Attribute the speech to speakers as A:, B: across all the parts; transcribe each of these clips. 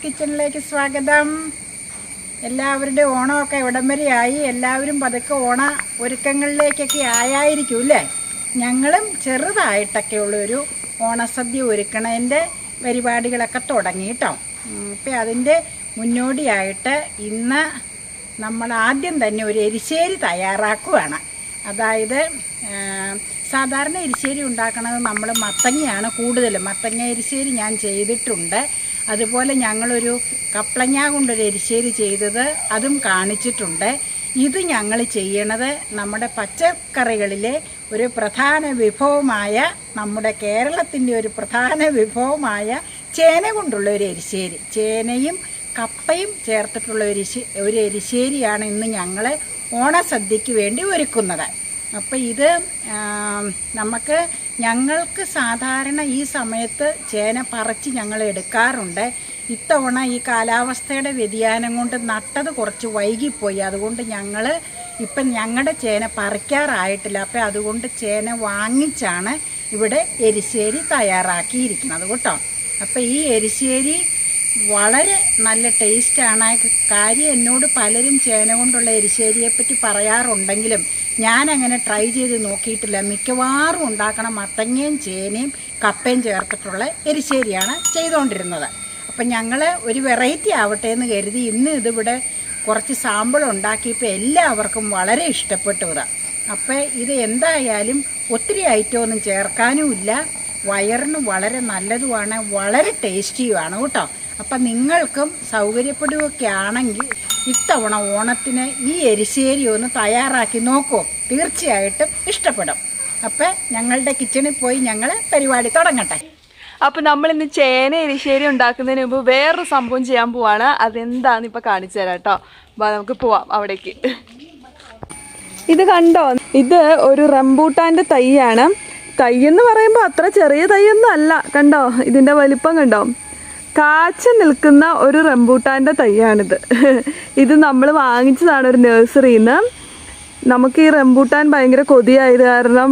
A: ഓണാസ് കിച്ചണിലേക്ക് സ്വാഗതം. എല്ലാവരുടെ ഓണമൊക്കെ ഇവിടം വരെയായി. എല്ലാവരും പതുക്കെ ഓണ ഒരുക്കങ്ങളിലേക്കൊക്കെ ആയായിരിക്കും അല്ലേ? ഞങ്ങളും ചെറുതായിട്ടൊക്കെ ഉള്ളൊരു ഓണസദ്യ ഒരുക്കണതിൻ്റെ പരിപാടികളൊക്കെ തുടങ്ങി കേട്ടോ. ഇപ്പം അതിൻ്റെ മുന്നോടിയായിട്ട് ഇന്ന് നമ്മൾ ആദ്യം തന്നെ ഒരു എരിശ്ശേരി തയ്യാറാക്കുകയാണ്. അതായത് സാധാരണ എരിശ്ശേരി ഉണ്ടാക്കുന്നത് നമ്മൾ മത്തങ്ങയാണ് കൂടുതലും. മത്തങ്ങ എരിശ്ശേരി ഞാൻ ചെയ്തിട്ടുണ്ട്. അതുപോലെ ഞങ്ങളൊരു കപ്ലങ്ങ കൊണ്ടൊരു എരിശ്ശേരി ചെയ്തത് അതും കാണിച്ചിട്ടുണ്ട്. ഇത് ഞങ്ങൾ ചെയ്യണത് നമ്മുടെ പച്ചക്കറികളിലെ ഒരു പ്രധാന വിഭവമായ, നമ്മുടെ കേരളത്തിൻ്റെ ഒരു പ്രധാന വിഭവമായ ചേന കൊണ്ടുള്ള ഒരു എരിശ്ശേരി, ചേനയും കപ്പയും ചേർത്തിട്ടുള്ള ഒരു എരിശ്ശേരിയാണ് ഇന്ന് ഞങ്ങൾ ഓണസദ്യക്ക് വേണ്ടി ഒരുക്കുന്നത്. അപ്പോൾ ഇത് ഞങ്ങൾക്ക് സാധാരണ ഈ സമയത്ത് ചേന പറിച്ച് ഞങ്ങൾ എടുക്കാറുണ്ട്. ഇത്തവണ ഈ കാലാവസ്ഥയുടെ വ്യതിയാനം കൊണ്ട് നട്ടത് കുറച്ച് വൈകിപ്പോയി. അതുകൊണ്ട് ഇപ്പം ഞങ്ങളുടെ ചേന പറിക്കാറായിട്ടില്ല. അപ്പോൾ അതുകൊണ്ട് ചേന വാങ്ങിച്ചാണ് ഇവിടെ എരിശ്ശേരി തയ്യാറാക്കിയിരിക്കുന്നത് കേട്ടോ. അപ്പോൾ ഈ എരിശ്ശേരി വളരെ നല്ല ടേസ്റ്റാണ്. കാര്യം എന്നോട് പലരും ചേന കൊണ്ടുള്ള എരിശ്ശേരിയെപ്പറ്റി പറയാറുണ്ടെങ്കിലും ഞാനങ്ങനെ ട്രൈ ചെയ്ത് നോക്കിയിട്ടില്ല. മിക്കവാറും ഉണ്ടാക്കണ മത്തങ്ങയും ചേനയും കപ്പയും ചേർത്തിട്ടുള്ള എരിശ്ശേരിയാണ് ചെയ്തുകൊണ്ടിരുന്നത്. അപ്പം ഞങ്ങൾ ഒരു വെറൈറ്റി ആവട്ടെ എന്ന് കരുതി ഇന്ന് ഇതിവിടെ കുറച്ച് സാമ്പിൾ ഉണ്ടാക്കിയപ്പോൾ എല്ലാവർക്കും വളരെ ഇഷ്ടപ്പെട്ടു ഇതാ. അപ്പം ഇത് എന്തായാലും ഒത്തിരി ഐറ്റമൊന്നും ചേർക്കാനുമില്ല, വയറിന് വളരെ നല്ലതുമാണ്, വളരെ ടേസ്റ്റിയുമാണ് കേട്ടോ. അപ്പം നിങ്ങൾക്കും സൗകര്യപ്പെടുകയൊക്കെ ആണെങ്കിൽ ഇത്തവണ ഓണത്തിന് ഈ എരിശ്ശേരി ഒന്ന് തയ്യാറാക്കി നോക്കൂ, തീർച്ചയായിട്ടും ഇഷ്ടപ്പെടും. അപ്പം ഞങ്ങളുടെ കിച്ചണിൽ പോയി ഞങ്ങൾ പരിപാടി തുടങ്ങട്ടെ.
B: അപ്പം നമ്മളിന്ന് ചേന എരിശ്ശേരി ഉണ്ടാക്കുന്നതിന് മുമ്പ് വേറൊരു സംഭവം ചെയ്യാൻ പോവാണ്. അതെന്താന്ന് ഇപ്പം കാണിച്ചു തരാം കേട്ടോ. നമുക്ക് പോവാം അവിടേക്ക്. ഇത് കണ്ടോ, ഇത് ഒരു റംബൂട്ടാൻ്റെ തൈയാണ്. തൈയെന്ന് പറയുമ്പോൾ അത്ര ചെറിയ തൈയൊന്നും അല്ല. കണ്ടോ ഇതിൻ്റെ വലിപ്പം കണ്ടോ? കാച്ചു നിൽക്കുന്ന ഒരു റംബൂട്ടാൻ്റെ തൈയാണിത്. ഇത് നമ്മൾ വാങ്ങിച്ചതാണ് ഒരു നഴ്സറിയിൽ നിന്ന്. നമുക്ക് ഈ റംബൂട്ടാൻ ഭയങ്കര കൊതിയായത് കാരണം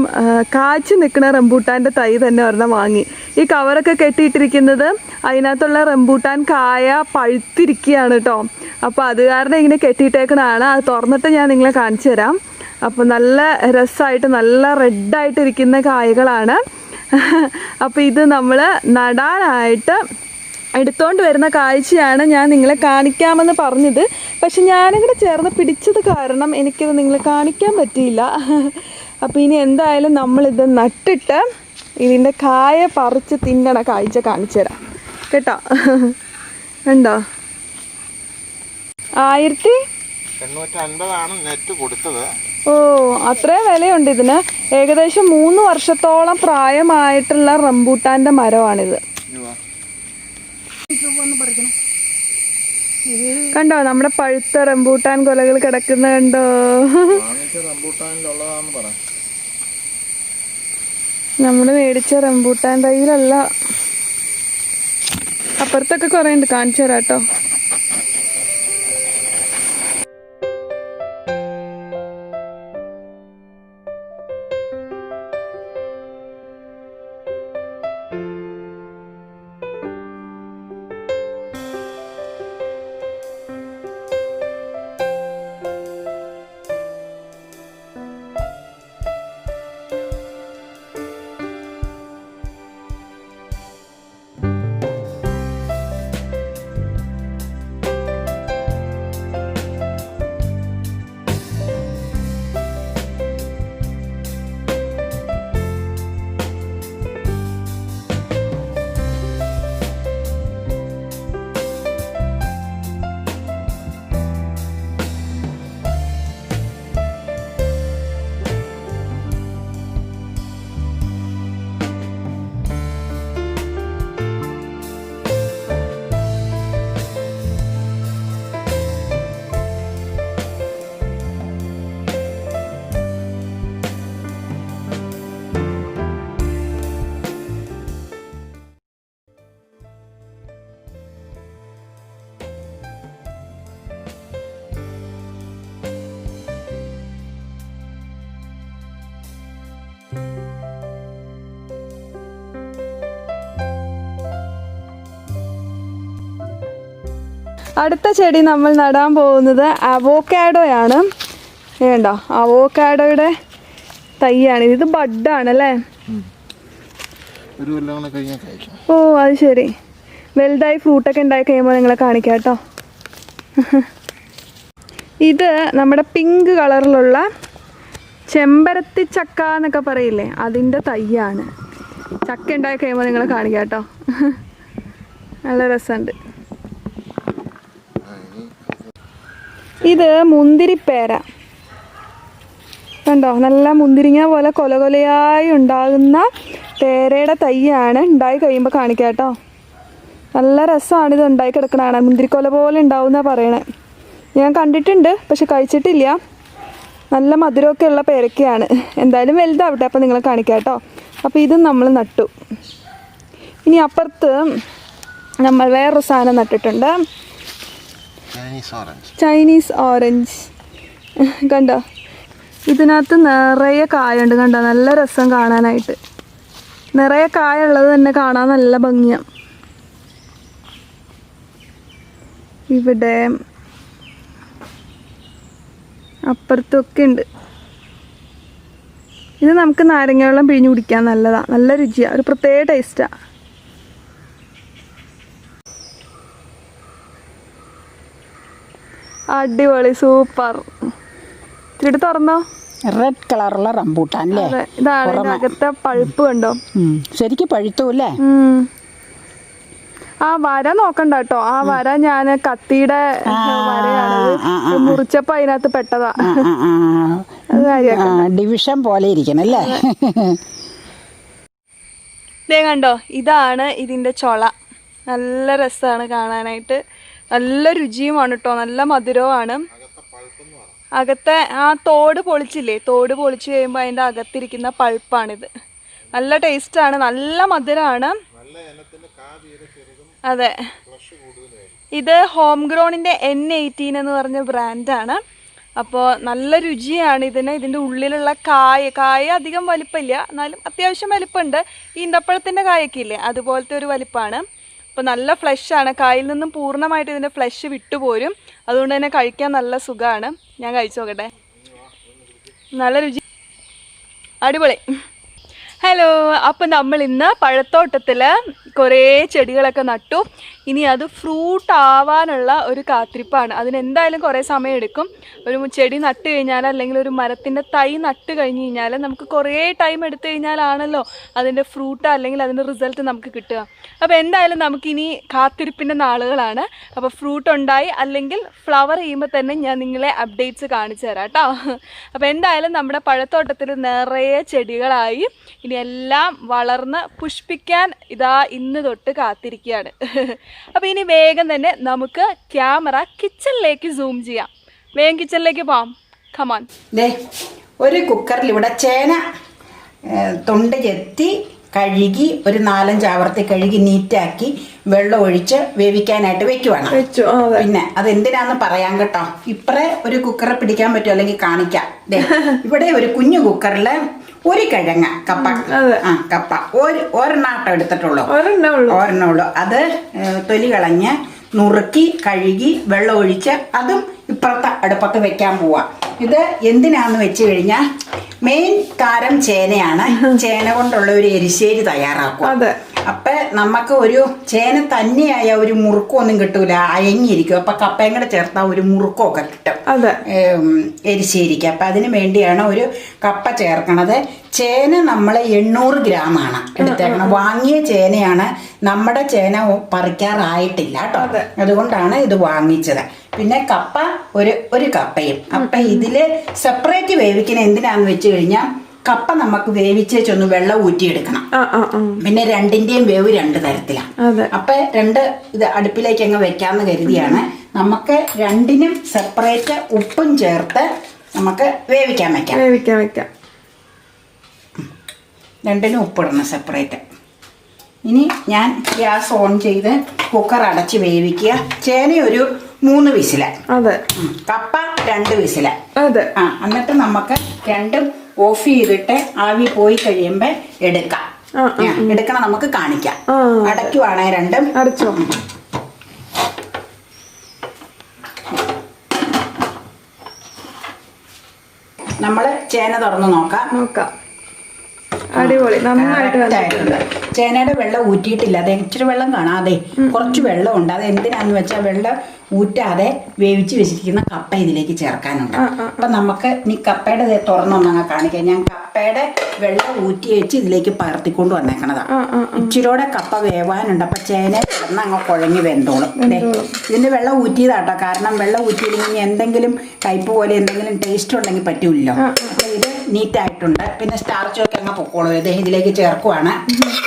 B: കാച്ചു നിൽക്കുന്ന റംബൂട്ടാൻ്റെ തൈ തന്നെ ഒരെണ്ണം വാങ്ങി. ഈ കവറൊക്കെ കെട്ടിയിട്ടിരിക്കുന്നത് അതിനകത്തുള്ള റംബൂട്ടാൻ കായ പഴുത്തിരിക്കുകയാണ് കേട്ടോ. അപ്പോൾ അത് കാരണം ഇങ്ങനെ കെട്ടിയിട്ടേക്കണതാണ്. അത് തുറന്നിട്ട് ഞാൻ നിങ്ങളെ കാണിച്ചു തരാം. അപ്പോൾ നല്ല രസമായിട്ട് നല്ല റെഡായിട്ടിരിക്കുന്ന കായകളാണ്. അപ്പോൾ ഇത് നമ്മൾ നടാനായിട്ട് എടുത്തോണ്ട് വരുന്ന കാഴ്ചയാണ് ഞാൻ നിങ്ങളെ കാണിക്കാമെന്ന് പറഞ്ഞത്. പക്ഷെ ഞാനിങ്ങനെ ചേർന്ന് പിടിച്ചത് കാരണം എനിക്കിത് നിങ്ങളെ കാണിക്കാൻ പറ്റിയില്ല. അപ്പോൾ ഇനി എന്തായാലും നമ്മളിത് നട്ടിട്ട് ഇതിൻ്റെ കായ പറിച്ച് തിന്നണ കാഴ്ച കാണിച്ചു തരാം കേട്ടോ. ഉണ്ടോ?
C: 1850 നെറ്റ് കൊടുത്തത്.
B: ഓ, അത്രയും വിലയുണ്ട് ഇതിന്. ഏകദേശം 3 വർഷത്തോളം പ്രായമായിട്ടുള്ള റംബൂട്ടാൻ്റെ മരമാണിത്. കണ്ടോ നമ്മുടെ പഴുത്ത റംബൂട്ടാൻ കൊലകൾ കിടക്കുന്ന കണ്ടോ? നമ്മള് മേടിച്ച റംബൂട്ടാൻ തൈയിലല്ല, അപ്പുറത്തൊക്കെ കുറെ ഉണ്ട്, കാണിച്ചു തരാം കേട്ടോ. അടുത്ത ചെടി നമ്മൾ നടാൻ പോകുന്നത് അവോക്കാഡോയാണ്. വേണ്ടോ, അവോക്കാഡോയുടെ തൈയാണ് ഇത്. ബഡാണല്ലേ? ഓ അത് ശരി. വലുതായി ഫ്രൂട്ടൊക്കെ ഉണ്ടായി കഴിയുമ്പോൾ നിങ്ങളെ കാണിക്കാം കേട്ടോ. ഇത് നമ്മുടെ പിങ്ക് കളറിലുള്ള ചെമ്പരത്തി ചക്ക എന്നൊക്കെ പറയില്ലേ, അതിൻ്റെ തൈയാണ്. ചക്ക ഉണ്ടായി കഴിയുമ്പോൾ നിങ്ങളെ കാണിക്കാം കേട്ടോ. നല്ല രസമുണ്ട്. ഇത് മുന്തിരിപ്പേര കണ്ടോ, നല്ല മുന്തിരിങ്ങ പോലെ കൊല കൊലയായി ഉണ്ടാകുന്ന പേരയുടെ തൈയാണ്. ഉണ്ടായി കഴിയുമ്പോൾ കാണിക്കാം കേട്ടോ. നല്ല രസമാണ് ഇത് ഉണ്ടായി കിടക്കണതാണ്. മുന്തിരിക്കൊല പോലെ ഉണ്ടാവുന്ന പറയണേ. ഞാൻ കണ്ടിട്ടുണ്ട്, പക്ഷെ കഴിച്ചിട്ടില്ല. നല്ല മധുരമൊക്കെ ഉള്ള പേരക്കയാണ്. എന്തായാലും വലുതാവട്ടെ, അപ്പം നിങ്ങളെ കാണിക്കാം കേട്ടോ. അപ്പോൾ ഇതും നമ്മൾ നട്ടു. ഇനി അപ്പുറത്ത് നമ്മൾ വേറൊരു സാധനം നട്ടിട്ടുണ്ട്, ചൈനീസ് ഓറഞ്ച്. കണ്ടോ, ഇതിനകത്ത് നിറയെ കായുണ്ട്. കണ്ടോ, നല്ല രസം കാണാനായിട്ട്. നിറയെ കായുള്ളത് തന്നെ കാണാൻ നല്ല ഭംഗിയാണ്. ഇവിടെ അപ്പുറത്തൊക്കെ ഉണ്ട്. ഇത് നമുക്ക് നാരങ്ങ വെള്ളം പിഴിഞ്ഞ് കുടിക്കാൻ നല്ലതാണ്. നല്ല രുചിയാണ്, ഒരു പ്രത്യേക ടേസ്റ്റാണ്. അടിപൊളി, സൂപ്പർ. ഇച്ചിരി തുറന്നോ.
A: റെഡ് കളറുള്ള റംബൂട്ടാൻ അല്ലേ?
B: ഇതാണ് അകത്തെ പഴുപ്പ്. കണ്ടോ,
A: ശരിക്കും പഴുത്തു അല്ലേ?
B: ആ വര നോക്കണ്ട കേട്ടോ. ആ വര ഞാൻ കത്തിയുടെ വരയാണ്, മുറിച്ചപ്പോ അതിനകത്ത് പെട്ടതാ.
A: ഡിവിഷൻ പോലെ ഇരിക്കണല്ലേ?
B: കണ്ടോ, ഇതാണ് ഇതിന്റെ ചൊള. നല്ല രസമാണ് കാണാനായിട്ട്. നല്ല രുചിയുമാണ് കേട്ടോ, നല്ല മധുരവുമാണ്. അകത്തെ ആ തോട് പൊളിച്ചില്ലേ, തോട് പൊളിച്ച് കഴിയുമ്പോൾ അതിൻ്റെ അകത്തിരിക്കുന്ന പൾപ്പാണിത്. നല്ല ടേസ്റ്റാണ്, നല്ല മധുരമാണ്. അതെ, ഇത് ഹോം ഗ്രോണിൻ്റെ N18 എന്ന് പറഞ്ഞ ബ്രാൻഡാണ്. അപ്പോൾ നല്ല രുചിയാണ് ഇതിന്. ഇതിൻ്റെ ഉള്ളിലുള്ള കായ അധികം വലിപ്പമില്ല, എന്നാലും അത്യാവശ്യം വലിപ്പമുണ്ട്. ഈ ഈന്തപ്പഴത്തിൻ്റെ കായൊക്കെ ഇല്ലേ, അതുപോലത്തെ ഒരു വലിപ്പമാണ്. അപ്പോൾ നല്ല ഫ്ലഷാണ്. കായിൽ നിന്നും പൂർണ്ണമായിട്ട് ഇതിൻ്റെ ഫ്ലഷ് വിട്ടുപോരും. അതുകൊണ്ട് തന്നെ കഴിക്കാൻ നല്ല സുഖമാണ്. ഞാൻ കഴിച്ചു നോക്കട്ടെ. നല്ല രുചി, അടിപൊളി. ഹലോ, അപ്പം നമ്മൾ ഇന്ന് പഴത്തോട്ടത്തിൽ കുറേ ചെടികളൊക്കെ നട്ടു. ഇനി അത് ഫ്രൂട്ട് ആവാനുള്ള ഒരു കാത്തിരിപ്പാണ്. അതിനെന്തായാലും കുറേ സമയം എടുക്കും. ഒരു ചെടി നട്ട് കഴിഞ്ഞാൽ, അല്ലെങ്കിൽ ഒരു മരത്തിൻ്റെ തൈ നട്ട് കഴിഞ്ഞ് കഴിഞ്ഞാൽ നമുക്ക് കുറേ ടൈം എടുത്തു കഴിഞ്ഞാലാണല്ലോ അതിൻ്റെ ഫ്രൂട്ട് അല്ലെങ്കിൽ അതിൻ്റെ റിസൾട്ട് നമുക്ക് കിട്ടുക. അപ്പോൾ എന്തായാലും നമുക്കിനി കാത്തിരിപ്പിൻ്റെ നാളുകളാണ്. അപ്പോൾ ഫ്രൂട്ട് ഉണ്ടായി അല്ലെങ്കിൽ ഫ്ലവർ ചെയ്യുമ്പോൾ തന്നെ ഞാൻ നിങ്ങളെ അപ്ഡേറ്റ്സ് കാണിച്ചു തരാം കേട്ടോ. അപ്പോൾ എന്തായാലും നമ്മുടെ പഴത്തോട്ടത്തിൽ നിറയെ ചെടികളായി. ഇനി എല്ലാം വളർന്ന് പുഷ്പിക്കാൻ ഇതാ ഇന്ന് തൊട്ട് കാത്തിരിക്കുകയാണ്. അപ്പോൾ ഇനി വേഗം തന്നെ നമുക്ക് ക്യാമറ കിച്ചണിലേക്ക് സൂം ചെയ്യാം. വേഗം കിച്ചണിലേക്ക് പോവാം. കമാൻ.
A: ഒരു കുക്കറിൽ ഇവിടെ ചേന തൊണ്ട് ചെത്തി കഴുകി ഒരു 4-5 ആവർത്തി കഴുകി നീറ്റാക്കി വെള്ളം ഒഴിച്ച് വേവിക്കാനായിട്ട് വെക്കുവാണ്. പിന്നെ അതെന്തിനാന്ന് പറയാൻ കേട്ടോ. ഇപ്പറേ ഒരു കുക്കറെ പിടിക്കാൻ പറ്റുമോ, അല്ലെങ്കിൽ കാണിക്കാം. ഇവിടെ ഒരു കുഞ്ഞു കുക്കറില് ഒരു കിഴങ്ങ കപ്പ ഒരെണ്ണാട്ടം എടുത്തിട്ടുള്ളൂ. ഒരെണ്ണുള്ളൂ. അത് തൊലി കളഞ്ഞ് നുറുക്കി കഴുകി വെള്ളം ഒഴിച്ച് അതും ഇപ്പുറത്തെ അടുപ്പത്ത് വെക്കാൻ പോവാ. ഇത് എന്തിനാന്ന് വെച്ച് കഴിഞ്ഞാൽ മെയിൻ താരം ചേനയാണ്. ചേന കൊണ്ടുള്ള ഒരു എരിശ്ശേരി തയ്യാറാക്കും. അപ്പൊ നമുക്ക് ഒരു ചേന തന്നെയായ ഒരു മുറുക്കൊന്നും കിട്ടൂല, അയങ്ങിയിരിക്കും. അപ്പൊ കപ്പയും കൂടെ ചേർത്താൽ ഒരു മുറുക്കമൊക്കെ കിട്ടും എരിശ്ശേരിക്ക്. അപ്പൊ അതിന് വേണ്ടിയാണ് ഒരു കപ്പ ചേർക്കണത്. ചേന നമ്മൾ 800 ഗ്രാമാണ് എടുത്തേക്കണം. വാങ്ങിയ ചേനയാണ്, നമ്മുടെ ചേന പറിക്കാറായിട്ടില്ല കേട്ടോ. അതുകൊണ്ടാണ് ഇത് വാങ്ങിച്ചത്. പിന്നെ കപ്പ ഒരു കപ്പയും. അപ്പൊ ഇതില് സെപ്പറേറ്റ് വേവിക്കുന്ന എന്തിനാന്ന് വെച്ച് കഴിഞ്ഞാൽ കപ്പ നമുക്ക് വേവിച്ചൊന്ന് വെള്ളം ഊറ്റിയെടുക്കണം. പിന്നെ രണ്ടിന്റെയും വേവ് 2 തരത്തിലാണ്. അപ്പൊ ഇത് അടുപ്പിലേക്ക് അങ്ങ് വെക്കാന്ന് കരുതിയാണ്. നമുക്ക് രണ്ടിനും സെപ്പറേറ്റ് ഉപ്പും ചേർത്ത് നമുക്ക് വേവിക്കാൻ വെക്കാം. രണ്ടിനും ഉപ്പിടണം സെപ്പറേറ്റ്. ഇനി ഞാൻ ഗ്യാസ് ഓൺ ചെയ്ത് കുക്കർ അടച്ച് വേവിക്കുക. ചേന ഒരു 3 വിസില്, കപ്പ 2 വിസില്. എന്നിട്ട് നമുക്ക് രണ്ടും ഓഫ് ചെയ്തിട്ട് ആവി പോയി കഴിയുമ്പോ എടുക്കണം. നമുക്ക് കാണിക്കാം. അടയ്ക്കുവാണേ രണ്ടും. നമ്മൾ ചേന തുറന്ന് നോക്കാം.
B: അടിപൊളി, നന്നായിട്ട് വന്നിട്ടുണ്ട്.
A: ചേനയുടെ വെള്ളം ഊറ്റിയിട്ടില്ല. അത് ഇച്ചിരി വെള്ളം കാണാതെ കുറച്ച് വെള്ളമുണ്ട്. അത് എന്തിനാന്ന് വെച്ചാൽ വെള്ളം ഊറ്റാതെ വേവിച്ച് വെച്ചിരിക്കുന്ന കപ്പ ഇതിലേക്ക് ചേർക്കാനുണ്ട്. അപ്പൊ നമുക്ക് ഈ കപ്പയുടെ തുറന്നൊന്നങ്ങ് കാണിക്കാം. ഞാൻ കപ്പയുടെ വെള്ളം ഊറ്റി വെച്ച് ഇതിലേക്ക് പകർത്തിക്കൊണ്ട് വന്നേക്കണതാ. ഇച്ചിരിയോടെ കപ്പ വേവാനുണ്ട്. അപ്പൊ ചേന കിടന്ന് അങ്ങ് കുഴങ്ങി വെന്തോളും. ഇതിന്റെ വെള്ളം ഊറ്റിയതാട്ടോ. കാരണം വെള്ളം ഊറ്റിയില്ലെങ്കിൽ എന്തെങ്കിലും കയ്പ് പോലെ എന്തെങ്കിലും ടേസ്റ്റ് ഉണ്ടെങ്കിൽ പറ്റൂല്ലോ. അപ്പൊ ഇത് നീറ്റായിട്ടുണ്ട്. പിന്നെ സ്റ്റാർച്ചൊക്കെ അങ്ങ് പൊക്കോളും. ഇത് ഇതിലേക്ക് ചേർക്കുവാണ്.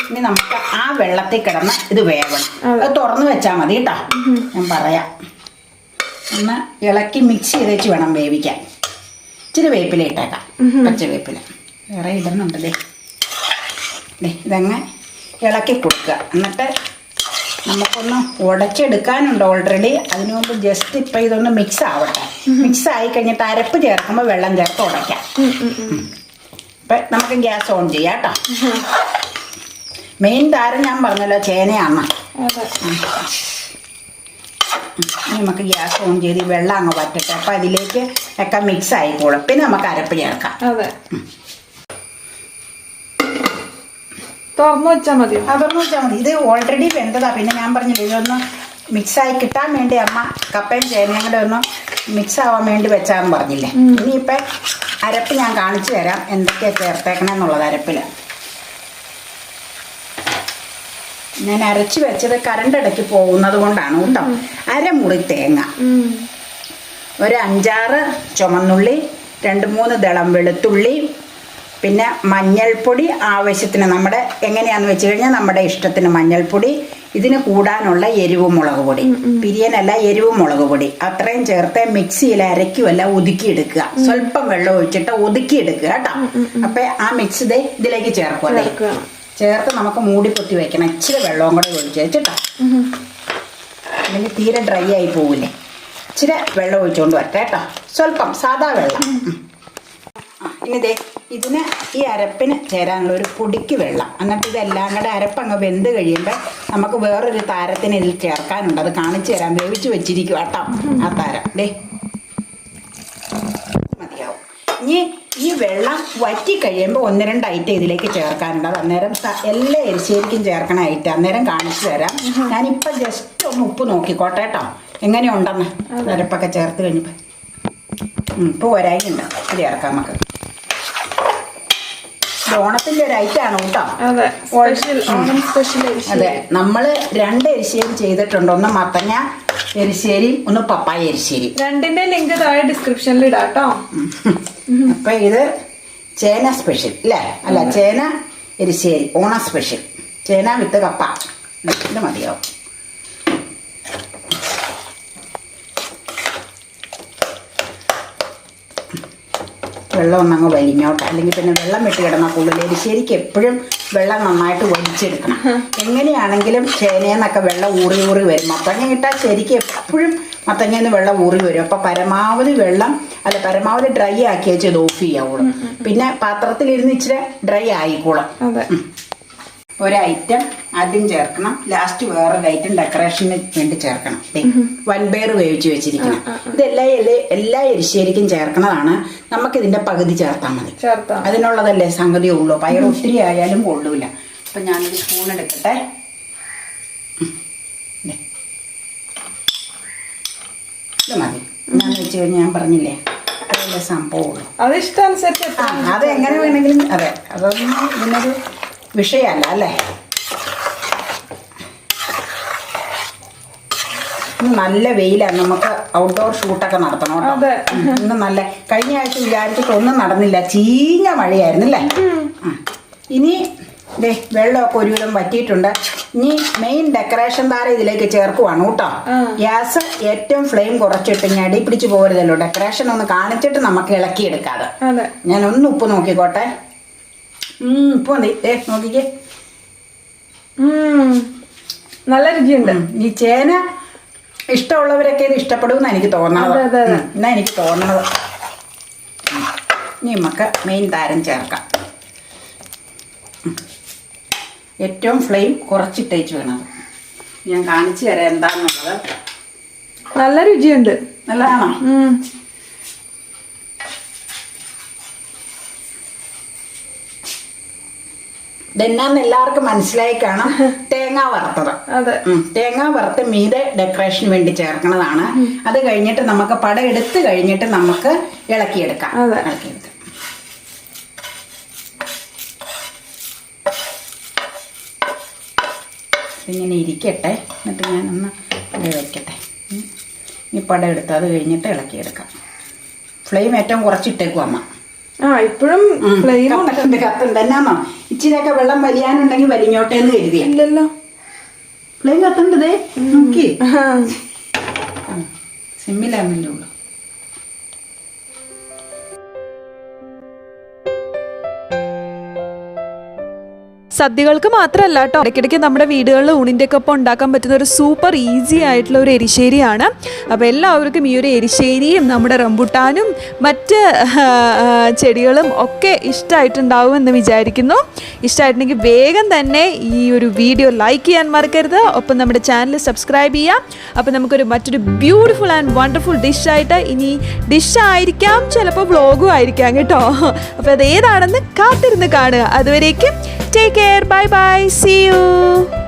A: ഇനി നമുക്ക് ആ വെള്ളത്തിൽ കിടന്ന് ഇത് വേവണം. അത് തുറന്നു വെച്ചാൽ മതി കേട്ടോ. ഞാൻ പറയാം. ഒന്ന് ഇളക്കി മിക്സ് ചെയ്തേച്ച് വേണം വേവിക്കാൻ. ഇച്ചിരി വേപ്പില ഇട്ടേക്കാം. പച്ച വേപ്പില വേറെ ഇടുന്നുണ്ടല്ലേ. ഇതങ്ങ് ഇളക്കി കൊടുക്കുക. എന്നിട്ട് നമുക്കൊന്ന് ഉടച്ചെടുക്കാനുണ്ട് ഓൾറെഡി. അതിനു മുമ്പ് ജസ്റ്റ് ഇപ്പം ഇതൊന്ന് മിക്സ് ആവട്ടെ. മിക്സ് ആയി കഴിഞ്ഞിട്ട് അരപ്പ് ചേർക്കുമ്പോൾ വെള്ളം ചേർത്ത് ഉടയ്ക്കാം. അപ്പം നമുക്ക് ഗ്യാസ് ഓൺ ചെയ്യാം കേട്ടോ. മെയിൻ താരം ഞാൻ പറഞ്ഞല്ലോ ചേനയാണ്. നമുക്ക് ഗ്യാസ് ഓൺ ചെയ്ത് വെള്ളം അങ്ങ് വറ്റട്ടെ. അപ്പം അതിലേക്ക് ഒക്കെ മിക്സ് ആയിക്കോളും. പിന്നെ നമുക്ക് അരപ്പ് ചേർക്കാം.
B: തുറന്നു വെച്ചാൽ മതി.
A: ഇത് ഓൾറെഡി വെന്തതാ. പിന്നെ ഞാൻ പറഞ്ഞില്ല ഇതൊന്ന് മിക്സായി കിട്ടാൻ വേണ്ടി അമ്മ കപ്പയും ചേനയും കൂടെ ഒന്ന് മിക്സ് ആവാൻ വേണ്ടി വെച്ചാന്ന് പറഞ്ഞില്ലേ. ഇനിയിപ്പം അരപ്പ് ഞാൻ കാണിച്ചു തരാം എന്തൊക്കെയാണ് ചേർത്തേക്കണമെന്നുള്ളത്. അരപ്പിൽ ഞാൻ അരച്ച് വെച്ചത് കരണ്ടിടയ്ക്ക് പോകുന്നത് കൊണ്ടാണ് കേട്ടോ. അരമുറി തേങ്ങ, ഒരു 5-6 ചുമന്നുള്ളി, 2-3 ദളം വെളുത്തുള്ളി, പിന്നെ മഞ്ഞൾപ്പൊടി ആവശ്യത്തിന്. നമ്മുടെ എങ്ങനെയാന്ന് വെച്ച് കഴിഞ്ഞാൽ നമ്മുടെ ഇഷ്ടത്തിന് മഞ്ഞൾപ്പൊടി. ഇതിന് കൂടാനുള്ള എരിവ് മുളക് പൊടി, പിരിയനല്ല എരിവ് മുളക് പൊടി, അത്രയും ചേർത്ത് മിക്സിയിൽ അരയ്ക്കുമല്ല ഒതുക്കിയെടുക്കുക. സ്വല്പം വെള്ളം ഒഴിച്ചിട്ട് ഒതുക്കിയെടുക്കുക കേട്ടോ. അപ്പം ആ മിക്സ് ഇതിലേക്ക് ചേർക്കുമല്ലേ. ചേർത്ത് നമുക്ക് മൂടി പൊത്തി വെക്കണം. ഇച്ചിരി വെള്ളവും കൂടെ ഒഴിച്ച് വെച്ചിട്ടോ. അല്ലെങ്കിൽ തീരെ ഡ്രൈ ആയി പോകില്ലേ. ഇച്ചിരി വെള്ളം ഒഴിച്ചുകൊണ്ട് വരട്ടെ കേട്ടോ. സ്വല്പം സാധാ വെള്ളം. ഇനി ഇതിന് ഈ അരപ്പിന് ചേരാനുള്ള ഒരു പൊടിക്ക് വെള്ളം. എന്നിട്ട് ഇതെല്ലാം കൂടെ അരപ്പങ്ങ് വെന്ത് കഴിയുമ്പോൾ നമുക്ക് വേറൊരു താരത്തിന് ഇതിൽ ചേർക്കാനുണ്ട്. അത് കാണിച്ചു തരാം. വേവിച്ച് വെച്ചിരിക്കും കേട്ടോ ആ താരം. മതിയാവും. ഇനി ഈ വെള്ളം വറ്റി കഴിയുമ്പോൾ 1-2 ഐറ്റം ഇതിലേക്ക് ചേർക്കാനുണ്ട്. അത് അന്നേരം എല്ലാ എരിശ്ശേരിക്കും ചേർക്കണ ഐറ്റം അന്നേരം കാണിച്ചു തരാം. ഞാനിപ്പോൾ ജസ്റ്റ് ഒന്ന് ഉപ്പ് നോക്കിക്കോട്ടെ കേട്ടോ എങ്ങനെയുണ്ടെന്ന്. അരപ്പൊക്കെ ചേർത്ത് കഴിഞ്ഞപ്പോൾ ഇപ്പോൾ ഒരായിട്ടുണ്ട്. ഇത് ചേർക്കാം നമുക്ക്. ഓണത്തിന്റെ ഒരു ഐറ്റാണ് കേട്ടോ. അതെ, നമ്മൾ 2 എരിശ്ശേരി ചെയ്തിട്ടുണ്ട്. ഒന്ന് മത്തങ്ങ എരിശ്ശേരി, ഒന്ന് പപ്പായ എരിശ്ശേരി.
B: രണ്ടിന്റെ ലിങ്ക് താഴെ ഡിസ്ക്രിപ്ഷനിൽ ഇടാം കേട്ടോ.
A: അപ്പൊ ഇത് ചേന സ്പെഷ്യൽ അല്ലേ? അല്ല, ചേന എരിശ്ശേരി ഓണ സ്പെഷ്യൽ. ചേന വിത്ത് കപ്പ. ഇത് മതിയാവും. വെള്ളം ഒന്നങ്ങ് വലിഞ്ഞോട്ടെ. അല്ലെങ്കിൽ പിന്നെ വെള്ളം വിട്ട് കിടന്നാൽ കൂടുതൽ. എരിശ്ശേരിക്ക് എപ്പോഴും വെള്ളം നന്നായിട്ട് വലിച്ചെടുക്കണം. എങ്ങനെയാണെങ്കിലും ചേനയെന്നൊക്കെ വെള്ളം ഊറി വരും. മത്തങ്ങ ഇട്ടാൽ ശരിക്കും എപ്പോഴും മത്തങ്ങയിൽ നിന്ന് വെള്ളം ഊറി വരും. അപ്പം പരമാവധി പരമാവധി ഡ്രൈ ആക്കി വെച്ച് ഇത് ഓഫ് ചെയ്യാവുള്ളൂ. പിന്നെ പാത്രത്തിലിരുന്ന് ഇച്ചിരി ഡ്രൈ ആയിക്കോളും. ഒരു ഐറ്റം ആദ്യം ചേർക്കണം. ലാസ്റ്റ് വേറൊരു ഐറ്റം ഡെക്കറേഷന് വേണ്ടി ചേർക്കണം. വൻപയർ വേവിച്ച് വെച്ചിരിക്കണം. എല്ലാ എരിശ്ശേരിക്കും ചേർക്കണതാണ്. നമുക്കിതിന്റെ പകുതി ചേർത്താൽ മതി. അതിനുള്ളതല്ലേ സംഗതിയേ ഉള്ളൂ. പയർ ഒത്തിരി ആയാലും കൊള്ളൂല. അപ്പൊ ഞാനൊരു സ്പൂൺ എടുക്കട്ടെ. ഇത് മതി. എന്നാന്ന് വെച്ച് കഴിഞ്ഞാൽ ഞാൻ പറഞ്ഞില്ലേ അതല്ലേ സംഭവമുള്ളൂ.
B: അത് ഇഷ്ടമനുസരിച്ച്
A: അത് എങ്ങനെ വേണമെങ്കിലും. അതെ, അതൊന്നും ഇതിനൊരു വിഷയമല്ല അല്ലേ. നല്ല വെയിലാണ്. നമുക്ക് ഔട്ട്ഡോർ ഷൂട്ടൊക്കെ നടത്തണം കേട്ടോ. ഇന്ന് നല്ല കഴിഞ്ഞ ആഴ്ച വിചാരിച്ചിട്ട് ഒന്നും നടന്നില്ല. ചീഞ്ഞ മഴയായിരുന്നല്ലേ. ഇനി വെള്ളമൊക്കെ ഒരുവിധം വറ്റിയിട്ടുണ്ട്. ഇനി മെയിൻ ഡെക്കറേഷൻ താരം ഇതിലേക്ക് ചേർക്കുവാണ് കേട്ടോ. ഗ്യാസ് ഏറ്റവും ഫ്ലെയിം കുറച്ചിട്ട് ഇനി അടി പിടിച്ച് പോരുതല്ലോ. ഡെക്കറേഷൻ ഒന്ന് കാണിച്ചിട്ട് നമുക്ക് ഇളക്കിയെടുക്കാതെ. ഞാൻ ഒന്ന് ഉപ്പ് നോക്കിക്കോട്ടെ. ഉപ്പ് മതി. നോക്കിക്കേ,
B: നല്ല രുചിയുണ്ട്.
A: ഈ ചേന ഇഷ്ടമുള്ളവരൊക്കെ ഇത് ഇഷ്ടപ്പെടുമെന്ന് എനിക്ക് തോന്നണത്. എന്നാ എനിക്ക് തോന്നണത്. ഇനി നമുക്ക് മെയിൻ താരം ചേർക്കാം. ഏറ്റവും ഫ്ലെയിം കുറച്ചിട്ടേച്ച് വേണം. ഞാൻ കാണിച്ചു തരാം എന്താന്നുള്ളത്.
B: നല്ല രുചിയുണ്ട്.
A: നല്ലതാണോ? ഇതെന്നാന്ന് എല്ലാവർക്കും മനസ്സിലായി കാണാം. തേങ്ങ വറുത്തത്.
B: അതെ,
A: തേങ്ങ വറുത്ത് മീതെ ഡെക്കറേഷന് വേണ്ടി ചേർക്കണതാണ്. അത് കഴിഞ്ഞിട്ട് നമുക്ക് പട എടുത്ത് കഴിഞ്ഞിട്ട് നമുക്ക് ഇളക്കിയെടുക്കാം. ഇളക്കിയെടുക്കാം. ഇങ്ങനെ ഇരിക്കട്ടെ. എന്നിട്ട് ഞാനൊന്ന് വയ്ക്കട്ടെ. ഈ പട എടുത്ത് അത് കഴിഞ്ഞിട്ട് ഇളക്കിയെടുക്കാം. ഫ്ലെയിം ഏറ്റവും കുറച്ചിട്ടേക്കും അമ്മ.
B: ഇപ്പോഴും
A: കത്തുണ്ട്. എന്നാന്നോ ഇച്ചിരിയൊക്കെ വെള്ളം വലിയാനുണ്ടെങ്കിൽ വലിഞ്ഞോട്ടെ എന്ന് കരുതിയ.
B: ഇല്ലല്ലോ,
A: ഫ്ലെയിം കത്തുണ്ടതേ. നോക്കി സിമ്മിലാമില്ലേ ഉള്ളു.
B: സദ്യകൾക്ക് മാത്രമല്ല കേട്ടോ, ഇടയ്ക്കിടയ്ക്ക് നമ്മുടെ വീടുകളിൽ ഊണിൻ്റെ ഒക്കെ ഒപ്പം ഉണ്ടാക്കാൻ പറ്റുന്ന ഒരു സൂപ്പർ ഈസി ആയിട്ടുള്ള ഒരു എരിശ്ശേരിയാണ്. അപ്പോൾ എല്ലാവർക്കും ഈ ഒരു എരിശ്ശേരിയും നമ്മുടെ റംബുട്ടാനും മറ്റ് ചെടികളും ഒക്കെ ഇഷ്ടമായിട്ടുണ്ടാവും എന്ന് വിചാരിക്കുന്നു. ഇഷ്ടമായിട്ടുണ്ടെങ്കിൽ വേഗം തന്നെ ഈ ഒരു വീഡിയോ ലൈക്ക് ചെയ്യാൻ മറക്കരുത്. ഒപ്പം നമ്മുടെ ചാനൽ സബ്സ്ക്രൈബ് ചെയ്യാം. അപ്പോൾ നമുക്കൊരു മറ്റൊരു ബ്യൂട്ടിഫുൾ ആൻഡ് വണ്ടർഫുൾ ഡിഷായിട്ട്, ഇനി ഡിഷായിരിക്കാം, ചിലപ്പോൾ വ്ളോഗും ആയിരിക്കാം കേട്ടോ. അപ്പോൾ അത് ഏതാണെന്ന് കാത്തിരുന്ന് കാണുക. അതുവരേക്കും take care, bye bye, see you.